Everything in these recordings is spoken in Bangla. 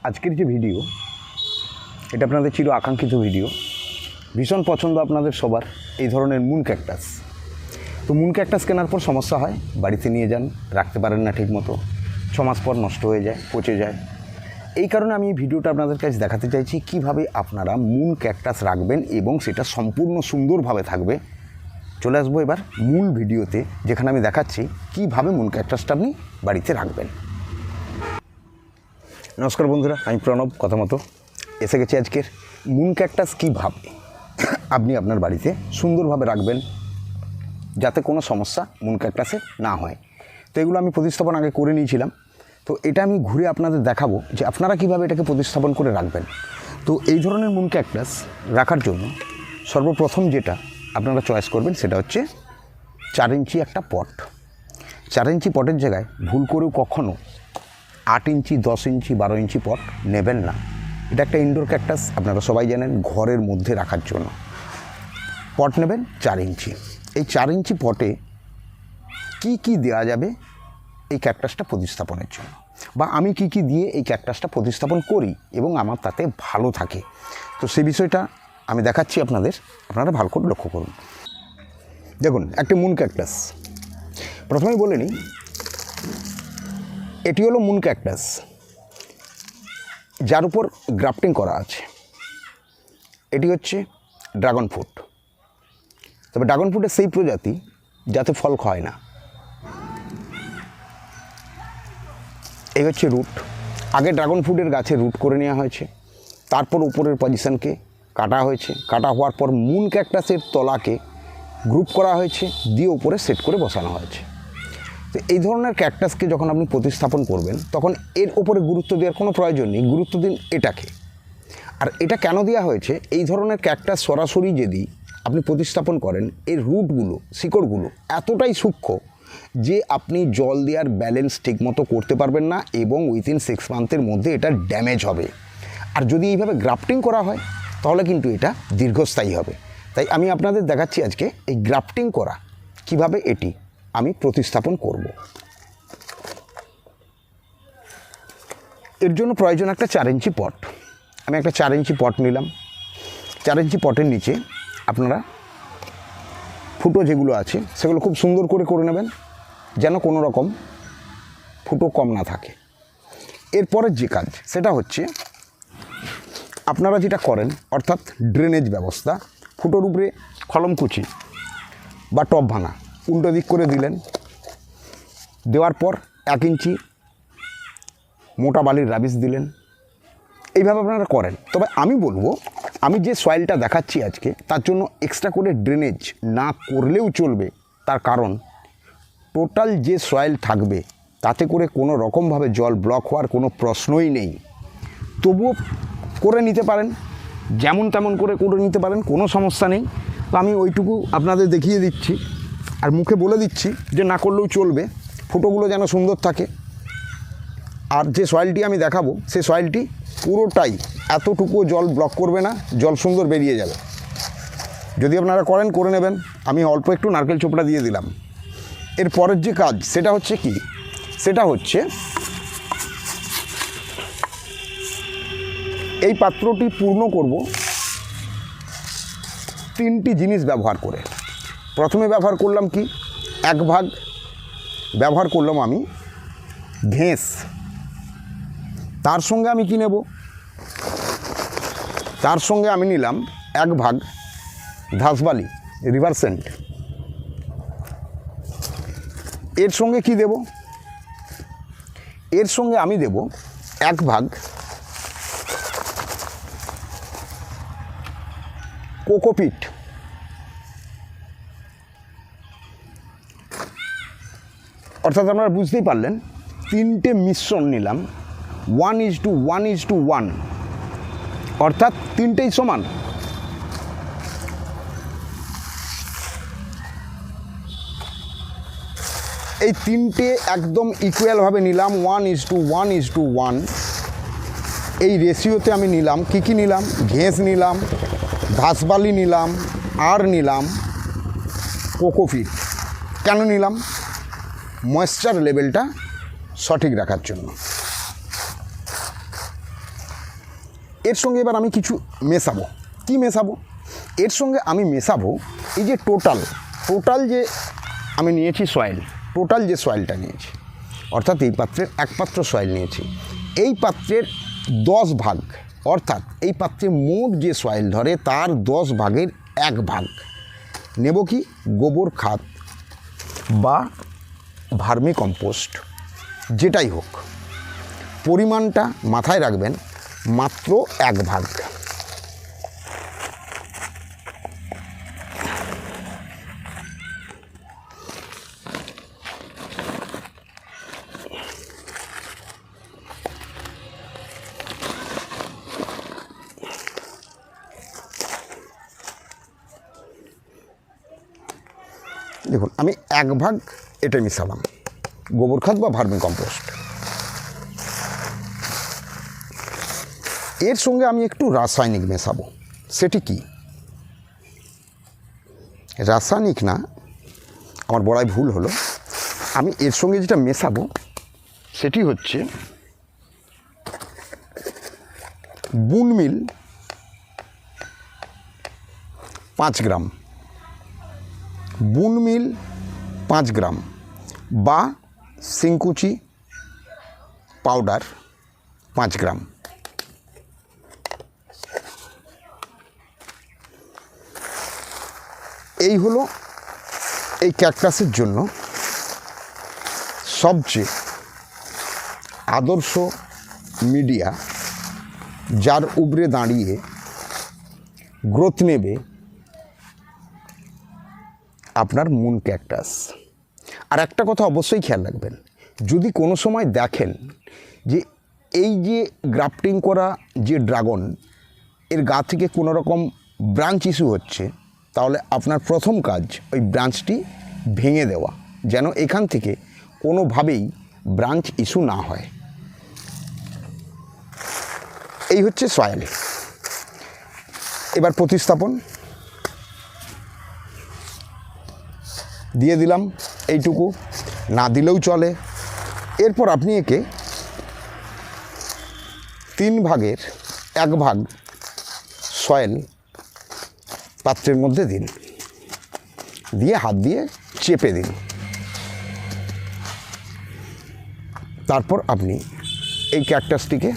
আজকের যে ভিডিও এটা আপনাদের চির আকাঙ্ক্ষিত ভিডিও, ভীষণ পছন্দ আপনাদের সবার এই ধরনের মুন ক্যাকটাস। তো মুন ক্যাকটাস কেনার পর সমস্যা হয়, বাড়িতে নিয়ে যান, রাখতে পারেন না ঠিকমতো, 6 মাস পর নষ্ট হয়ে যায়, পচে যায়। এই কারণে আমি এই ভিডিওটা আপনাদের কাছে দেখাতে চাইছি কিভাবে আপনারা মুন ক্যাকটাস রাখবেন এবং সেটা সম্পূর্ণ সুন্দরভাবে থাকবে। চলে আসবো এবার মূল ভিডিওতে, যেখানে আমি দেখাচ্ছি কিভাবে মুন ক্যাকটাসটা আপনি বাড়িতে রাখবেন। নমস্কার বন্ধুরা, আমি প্রণব কথা মতো এসে গেছি আজকের মুন ক্যাকটাস কীভাবে আপনি আপনার বাড়িতে সুন্দরভাবে রাখবেন যাতে কোনো সমস্যা মুন ক্যাকটাসে না হয়। তো এগুলো আমি প্রতিস্থাপন আগে করে নিয়েছিলাম, তো এটা আমি ঘুরে আপনাদের দেখাবো যে আপনারা কীভাবে এটাকে প্রতিস্থাপন করে রাখবেন। তো এই ধরনের মুন ক্যাকটাস রাখার জন্য সর্বপ্রথম যেটা আপনারা চয়েস করবেন সেটা হচ্ছে 4 ইঞ্চি একটা পট। 4 ইঞ্চি পটের জায়গায় ভুল করেও কখনও 8 ইঞ্চি, 10 ইঞ্চি, 12 ইঞ্চি পট নেবেন না। এটা একটা ইনডোর ক্যাকটাস, আপনারা সবাই জানেন, ঘরের মধ্যে রাখার জন্য পট নেবেন 4 ইঞ্চি। এই 4 ইঞ্চি পটে কি কি দেওয়া যাবে এই ক্যাকটাসটা প্রতিস্থাপনের জন্য, বা আমি কি কি দিয়ে এই ক্যাকটাসটা প্রতিস্থাপন করি এবং আমার তাতে ভালো থাকে, তো সেই বিষয়টা আমি দেখাচ্ছি আপনাদের, আপনারা ভালো করে লক্ষ্য করুন। দেখুন, একটা মুন ক্যাকটাস, প্রথমেই বলে নিই এটি হলো মুন ক্যাকটাস যার উপর গ্রাফটিং করা আছে। এটি হচ্ছে ড্রাগন ফ্রুট, তবে ড্রাগন ফ্রুটের সেই প্রজাতি যাতে ফল খায় না। এই হচ্ছে রুট। আগে ড্রাগন ফ্রুটের গাছে রুট করে নেওয়া হয়েছে, তারপর উপরের পজিশনকে কাটা হয়েছে, কাটা হওয়ার পর মুন ক্যাকটাসের তলাকে গ্রুপ করা হয়েছে, দিয়ে উপরে সেট করে বসানো হয়েছে। তো এই ধরনের ক্যাকটাসকে যখন আপনি প্রতিস্থাপন করবেন তখন এর ওপরে গুরুত্ব দেওয়ার কোনো প্রয়োজন নেই, গুরুত্ব দিন এটাকে। আর এটা কেন দেওয়া হয়েছে, এই ধরনের ক্যাকটাস সরাসরি যদি আপনি প্রতিস্থাপন করেন, এর রুটগুলো, শিকড়গুলো এতটাই সূক্ষ্ম যে আপনি জল দেওয়ার ব্যালেন্স ঠিকমতো করতে পারবেন না এবং উইথিন 6 মান্থের মধ্যে এটা ড্যামেজ হবে। আর যদি এইভাবে গ্রাফটিং করা হয় তাহলে কিন্তু এটা দীর্ঘস্থায়ী হবে। তাই আমি আপনাদের দেখাচ্ছি আজকে এই গ্রাফটিং করা কিভাবে এটি আমি প্রতিস্থাপন করব। এর জন্য প্রয়োজন একটা 4 ইঞ্চি পট। আমি একটা 4 ইঞ্চি পট নিলাম। 4 ইঞ্চি পটের নিচে আপনারা ফুটো যেগুলো আছে সেগুলো খুব সুন্দর করে নেবেন, যেন কোনো রকম ফুটো কম না থাকে। এরপরের যে কাজ সেটা হচ্ছে আপনারা যেটা করেন, অর্থাৎ ড্রেনেজ ব্যবস্থা, ফুটোর উপরে কলমকুচি বা টব ভাঙা উল্টো দিক করে দিলেন। দেওয়ার পর 1 ইঞ্চি মোটা বালির রাবিশ দিলেন। এইভাবে আপনারা করেন। তবে আমি বলবো, আমি যে সয়েলটা দেখাচ্ছি আজকে তার জন্য এক্সট্রা করে ড্রেনেজ না করলেও চলবে। তার কারণ টোটাল যে সয়েল থাকবে তাতে করে কোনো রকমভাবে জল ব্লক হওয়ার কোনো প্রশ্নই নেই। তবুও করে নিতে পারেন, যেমন তেমন করে নিতে পারেন, কোনো সমস্যা নেই। তো আমি ওইটুকু আপনাদের দেখিয়ে দিচ্ছি আর মুখে বলে দিচ্ছি যে না করলেও চলবে, ফুটোগুলো যেন সুন্দর থাকে। আর যে সয়েলটি আমি দেখাবো সেই সয়েলটি পুরোটাই এতটুকুও জল ব্লক করবে না, জল সুন্দর বেরিয়ে যাবে। যদি আপনারা করেন, করে নেবেন। আমি অল্প একটু নারকেল চোপড়া দিয়ে দিলাম। এর পরের যে কাজ সেটা হচ্ছে কি, সেটা হচ্ছে এই পাত্রটি পূর্ণ করব 3টি জিনিস ব্যবহার করে। প্রথমে ব্যবহার করলাম কি, 1 ভাগ ব্যবহার করলাম আমি ঘেঁস। তার সঙ্গে আমি কি নেব, তার সঙ্গে আমি নিলাম 1 ভাগ ঘাসবালি রিভার সেন্ট। এর সঙ্গে কি দেব, এর সঙ্গে আমি দেব 1 ভাগ কোকোপিট। অর্থাৎ আপনারা বুঝতেই পারলেন, 3টে মিশ্রণ নিলাম 1:1:1, অর্থাৎ 3টেই সমান। এই 3টে একদম ইকুয়ালভাবে নিলাম 1:1:1। এই রেশিওতে আমি নিলাম কি নিলাম, ঘেঁস নিলাম, ঘাসবালি নিলাম, আর নিলাম কোকোপিট। কেন নিলাম, ময়েশ্চার লেভেলটা সঠিক রাখার জন্য। এর সঙ্গে এবার আমি কিছু মেশাবো। কি মেশাবো? এর সঙ্গে আমি মেশাবো এই যে টোটাল যে আমি নিয়েছি সয়েল, টোটাল যে সয়েলটা নিয়েছি, অর্থাৎ এই পাত্রের 1 পাত্র সয়েল নিয়েছি, এই পাত্রের 10 ভাগ, অর্থাৎ এই পাত্রে মোট যে সয়েল ধরে তার 10 ভাগের 1 ভাগ নেব কি গোবর খাদ বা ভার্মি কম্পোস্ট, যেটাই হোক। পরিমাণটা মাথায় রাখবেন, মাত্র 1 ভাগ। দেখুন আমি 1 ভাগ এটা মিশালাম, গোবর খাদ বা ভার্মি কম্পোস্ট। এর সঙ্গে আমি একটু রাসায়নিক মেশাবো। সেটি কি? রাসায়নিক না, আমার বড়াই ভুল হলো। আমি এর সঙ্গে যেটা মেশাবো সেটি হচ্ছে বুনমিল 5 গ্রাম, বুনমিল 5 গ্রাম বা সিংকুচি পাউডার 5 গ্রাম। এই হলো এই ক্যাকটাসের জন্য সবচেয়ে আদর্শ মিডিয়া, যার উপরে দাঁড়িয়ে গ্রোথ নেবে আপনার মুন ক্যাকটাস। আর একটা কথা অবশ্যই খেয়াল রাখবেন, যদি কোনো সময় দেখেন যে এই যে গ্রাফটিং করা যে ড্রাগন এর গা থেকে কোনো রকম ব্রাঞ্চ ইস্যু হচ্ছে, তাহলে আপনার প্রথম কাজ ওই ব্রাঞ্চটি ভেঙে দেওয়া, যেন এখান থেকে কোনোভাবেই ব্রাঞ্চ ইস্যু না হয়। এই হচ্ছে সয়েল। এবার প্রতিস্থাপন দিয়ে দিলাম, এইটুকু না দিলেও চলে। এরপর আপনি একে 3 ভাগের 1 ভাগ সয়েল পাত্রের মধ্যে দিন, দিয়ে হাত দিয়ে চেপে দিন। তারপর আপনি এই ক্যাকটাসটিকে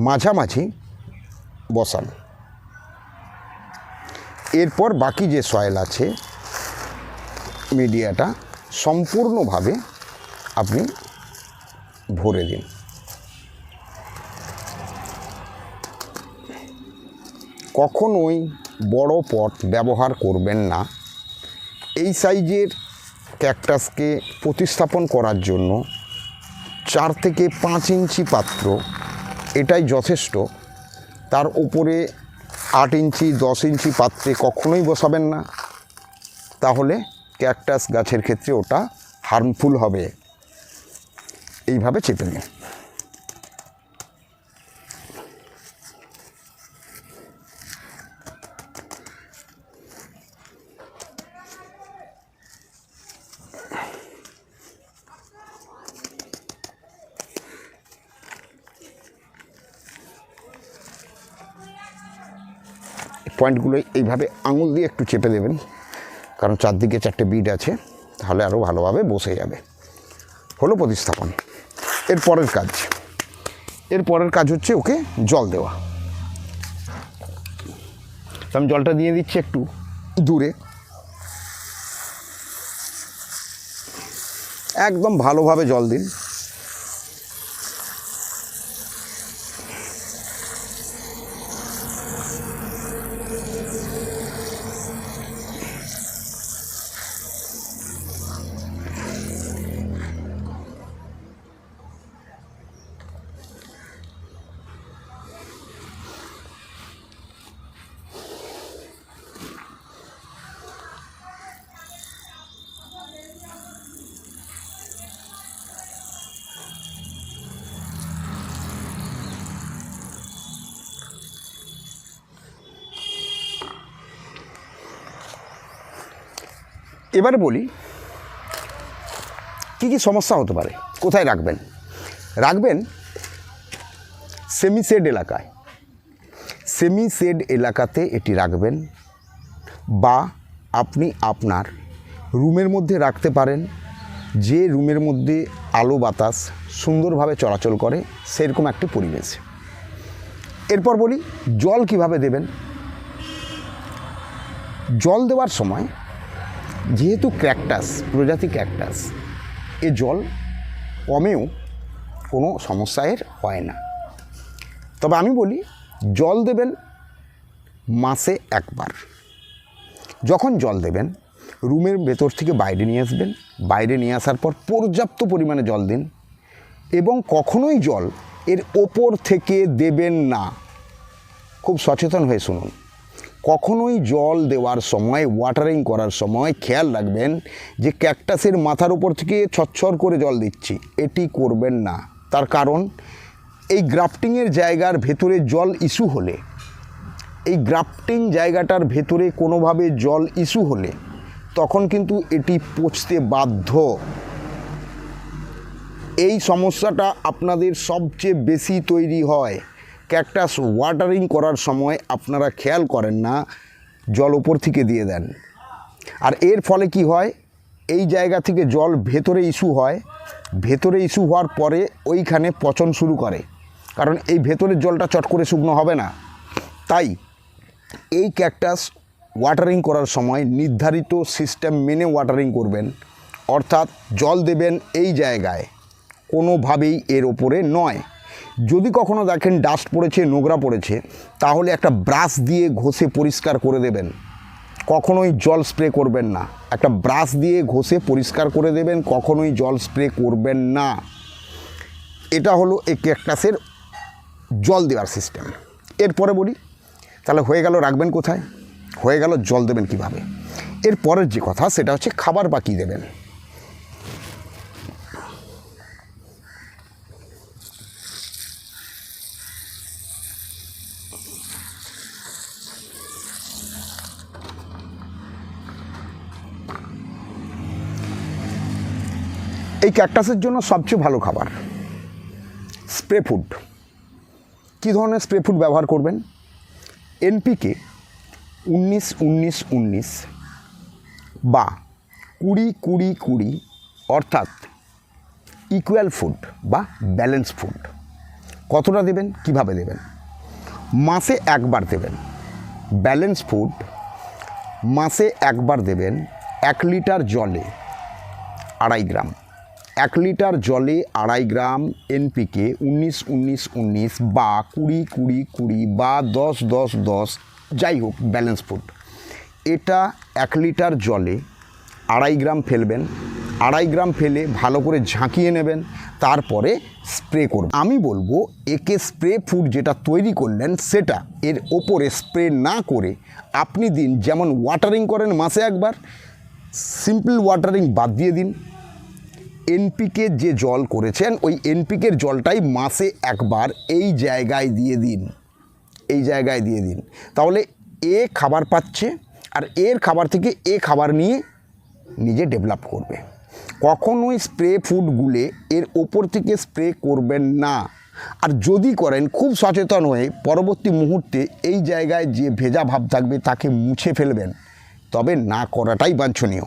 মাঝামাঝি বসান। এরপর বাকি যে সয়েল আছে মিডিয়াটা সম্পূর্ণভাবে আপনি ভরে দিন। কখনোই বড় পট ব্যবহার করবেন না। এই সাইজের ক্যাকটাসকে প্রতিস্থাপন করার জন্য 4 থেকে 5 ইঞ্চি পাত্র এটাই যথেষ্ট। তার উপরে 8 ইঞ্চি 10 ইঞ্চি পাত্রে কখনোই বসাবেন না, তাহলে ক্যাকটাস গাছের ক্ষেত্রে ওটা হার্মফুল হবে। এইভাবে চেপে নিন। পয়েন্টগুলো এইভাবে আঙুল দিয়ে একটু চেপে দেবেন, কারণ চারদিকে 4টে বিট আছে, তাহলে আরও ভালোভাবে বসে যাবে। হলো প্রতিস্থাপন। এর পরের কাজ হচ্ছে ওকে জল দেওয়া। আমি জলটা দিয়ে দিচ্ছি একটু দূরে, একদম ভালোভাবে জল দিন। এবারে বলি কি কি সমস্যা হতে পারে, কোথায় রাখবেন। সেমি শেড এলাকায়, সেমি শেড এলাকাতে এটি রাখবেন, বা আপনি আপনার রুমের মধ্যে রাখতে পারেন, যে রুমের মধ্যে আলো বাতাস সুন্দরভাবে চলাচল করে সেরকম একটি পরিবেশে। এরপর বলি জল কিভাবে দেবেন। জল দেওয়ার সময় যেহেতু ক্যাকটাস, প্রজাতি ক্যাকটাস, এ জল কমেও কোনো সমস্যা এর হয় না। তবে আমি বলি জল দেবেন মাসে একবার। যখন জল দেবেন রুমের ভেতর থেকে বাইরে নিয়ে আসবেন, বাইরে নিয়ে আসার পর পর্যাপ্ত পরিমাণে জল দিন, এবং কখনোই জল এর ওপর থেকে দেবেন না। খুব সচেতন হয়ে শুনুন, কখনোই জল দেওয়ার সময়, ওয়াটারিং করার সময় খেয়াল রাখবেন যে ক্যাকটাসের মাথার উপর থেকে ছচ্ছর করে জল দিচ্ছি, এটি করবেন না। তার কারণ এই গ্রাফটিংয়ের জায়গার ভেতরে জল ইস্যু হলে, এই গ্রাফটিং জায়গাটার ভেতরে কোনোভাবে জল ইস্যু হলে তখন কিন্তু এটি পচতে বাধ্য। এই সমস্যাটা আপনাদের সবচেয়ে বেশি তৈরি হয় ক্যাকটাস ওয়াটারিং করার সময়। আপনারা খেয়াল করেন না, জল ওপর থেকে দিয়ে দেন, আর এর ফলে কি হয়, এই জায়গা থেকে জল ভেতরে ইস্যু হয়, ভেতরে ইস্যু হওয়ার পরে ওইখানে পচন শুরু করে, কারণ এই ভেতরের জলটা চট করে শুকনো হবে না। তাই এই ক্যাকটাস ওয়াটারিং করার সময় নির্ধারিত সিস্টেম মেনে ওয়াটারিং করবেন, অর্থাৎ জল দেবেন এই জায়গায়, কোনোভাবেই এর ওপরে নয়। যদি কখনো দেখেন ডাস্ট পড়েছে, নোংরা পড়েছে, তাহলে একটা ব্রাশ দিয়ে ঘষে পরিষ্কার করে দেবেন। কখনোই জল স্প্রে করবেন না, একটা ব্রাশ দিয়ে ঘষে পরিষ্কার করে দেবেন, কখনোই জল স্প্রে করবেন না। এটা হলো এই ক্যাকটাসের জল দেওয়ার সিস্টেম। এরপরে বলি, তাহলে হয়ে গেল রাখবেন কোথায়, হয়ে গেল জল দেবেন কিভাবে। এরপরের যে কথা সেটা হচ্ছে খাবার বাকি দেবেন। এই ক্যাকটাসের জন্য সবচেয়ে ভালো খাবার স্প্রে ফুড। কী ধরনের স্প্রে ফুড ব্যবহার করবেন? এনপিকে 19-19-19 বা 20-20-20, অর্থাৎ ইকুয়াল ফুড বা ব্যালেন্স ফুড। কতটা দেবেন, কিভাবে দেবেন? মাসে একবার দেবেন ব্যালেন্স ফুড। মাসে একবার দেবেন 1 লিটার জলে 2.5 গ্রাম, 1 লিটার জলে 2.5 গ্রাম এনপিকে 19-19-19 বা 20-20-20 বা 10-10-10, যাই হোক ব্যালেন্স ফুড। এটা 1 লিটার জলে 2.5 গ্রাম ফেলবেন, 2.5 গ্রাম ফেলে ভালো করে ঝাঁকিয়ে নেবেন, তারপরে স্প্রে করবেন। আমি বলবো একে স্প্রে ফুড যেটা তৈরি করলেন সেটা এর ওপরে স্প্রে না করে আপনি দিন, যেমন ওয়াটারিং করেন মাসে একবার, সিম্পল ওয়াটারিং বাদ দিয়ে দিন। এনপিকে যে জল করেছেন ওই এনপিকের জলটাই মাসে একবার এই জায়গায় দিয়ে দিন, এই জায়গায় দিয়ে দিন। তাহলে এ খাবার পাচ্ছে আর এর খাবার থেকে এ খাবার নিয়ে নিজে ডেভেলপ করবে। কখনোই স্প্রে ফুডগুলো এর ওপর থেকে স্প্রে করবেন না। আর যদি করেন খুব সচেতন হয়ে পরবর্তী মুহূর্তে এই জায়গায় যে ভেজা ভাব থাকবে তাকে মুছে ফেলবেন, তবে না করাটাই বাঞ্ছনীয়।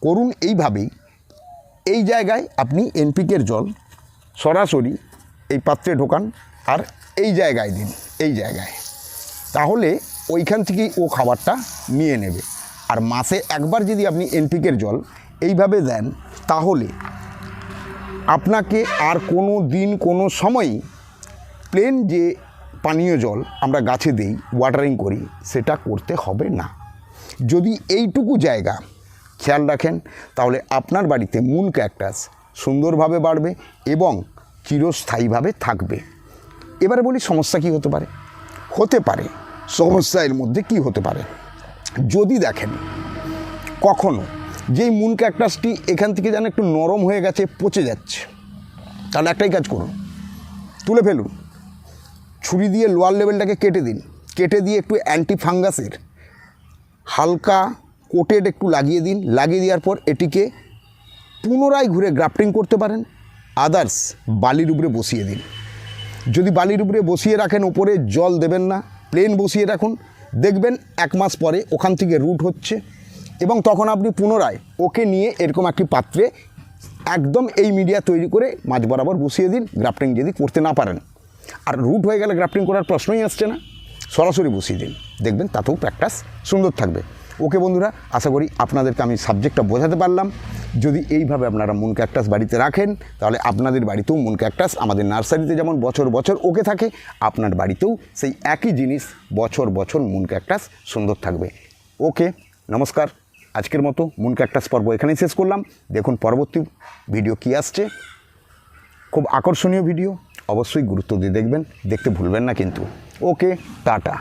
করুন এইভাবেই। এই জায়গায় আপনি এনপিকের জল সরাসরি এই পাত্রে ঢোকান আর এই জায়গায় দিন, এই জায়গায়, তাহলে ওইখান থেকেই ও খাবারটা নিয়ে নেবে। আর মাসে একবার যদি আপনি এনপিকের জল এইভাবে দেন তাহলে আপনাকে আর কোনো দিন কোনো সময়ই প্লেন যে পানীয় জল আমরা গাছে দিই, ওয়াটারিং করি, সেটা করতে হবে না। যদি এইটুকু জায়গা খেয়াল রাখেন তাহলে আপনার বাড়িতে মুন ক্যাকটাস সুন্দরভাবে বাড়বে এবং চিরস্থায়ীভাবে থাকবে। এবারে বলি সমস্যা কী হতে পারে। হতে পারে সমস্যা এর মধ্যে কী হতে পারে, যদি দেখেন কখনো যেই মুন ক্যাকটাসটি এখান থেকে যেন একটু নরম হয়ে গেছে, পচে যাচ্ছে, তাহলে একটাই কাজ করুন, তুলে ফেলুন, ছুরি দিয়ে লোয়ার লেভেলটাকে কেটে দিন, কেটে দিয়ে একটু অ্যান্টি ফাঙ্গাসের হালকা কোটেড একটু লাগিয়ে দিন। লাগিয়ে দেওয়ার পর এটিকে পুনরায় ঘুরে গ্রাফটিং করতে পারেন। আদার্স বালির উপরে বসিয়ে দিন। যদি বালির উপরে বসিয়ে রাখেন, উপরে জল দেবেন না, প্লেন বসিয়ে রাখুন, দেখবেন 1 মাস পরে ওখান থেকে রুট হচ্ছে, এবং তখন আপনি পুনরায় ওকে নিয়ে এরকম একটি পাত্রে একদম এই মিডিয়া তৈরি করে মাঝ বরাবর বসিয়ে দিন, গ্রাফটিং যদি করতে না পারেন। আর রুট হয়ে গেলে গ্রাফটিং করার প্রশ্নই আসছে না, সরাসরি বসিয়ে দিন, দেখবেন তাতেও ক্যাকটাস সুন্দর থাকবে। ওকে বন্ধুরা, আশা করি আপনাদেরকে আমি সাবজেক্টটা বোঝাতে পারলাম। যদি এইভাবে আপনারা মুন ক্যাকটাস বাড়িতে রাখেন, তাহলে আপনাদের বাড়িতেও মুন ক্যাকটাস আমাদের নার্সারিতে যেমন বছর বছর ওকে থাকে, আপনার বাড়িতেও সেই একই জিনিস বছর বছর মুন ক্যাকটাস সুন্দর থাকবে। ওকে, নমস্কার। আজকের মতো মুন ক্যাকটাস পর্ব এখানেই শেষ করলাম। দেখুন পরবর্তী ভিডিও কী আসছে, খুব আকর্ষণীয় ভিডিও, অবশ্যই গুরুত্ব দিয়ে দেখবেন, দেখতে ভুলবেন না কিন্তু। ওকে, টাটা।